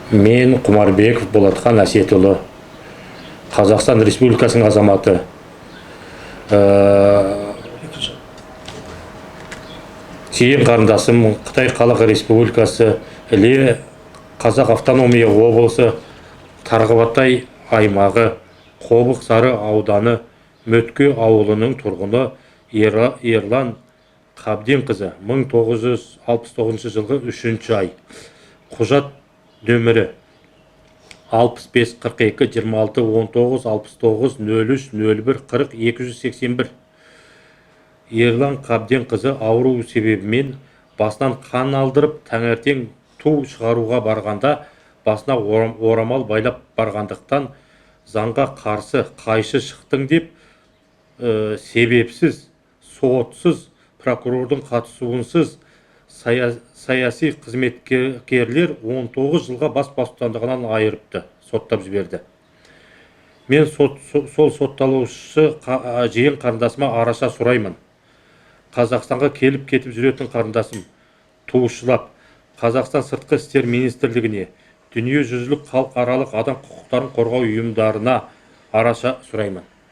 Мен Құмарбеков Болатхан Әсетұлы, Қазақстан Республикасының азаматы. Сүйген қарындасым Қытай Халық Республикасы Іле Қазақ автономия облысы Тарғыбатай аймағы Қобық Сары ауданы Мөтке ауылының тұрғыны Ерлан Қабденқызы 1969 жылғы 3 ай. Құжат нөмірі 65 42 26 19 69 03 01 40 281. Ерлан Қабденқызы ауру себебімен басынан қан алдырып, таңертең ту шығаруға барғанда басына орамал байлап барғандықтан заңға қарсы қайшы шықтың деп себепсіз, сотсыз, прокурордың қатысуынсыз саяси қызметкерлер 19 жылға бас бостандығынан айырыпты, соттап жіберді. Мен сол сотталушы жиен қарындасыма араша сұраймын. Қазақстанға келіп кетіп жүретін қарындасым туышылап, Қазақстан сыртқы істер министрлігіне, дүниежүзілік халықаралық адам құқықтарын қорғау ұйымдарына араша сұраймын.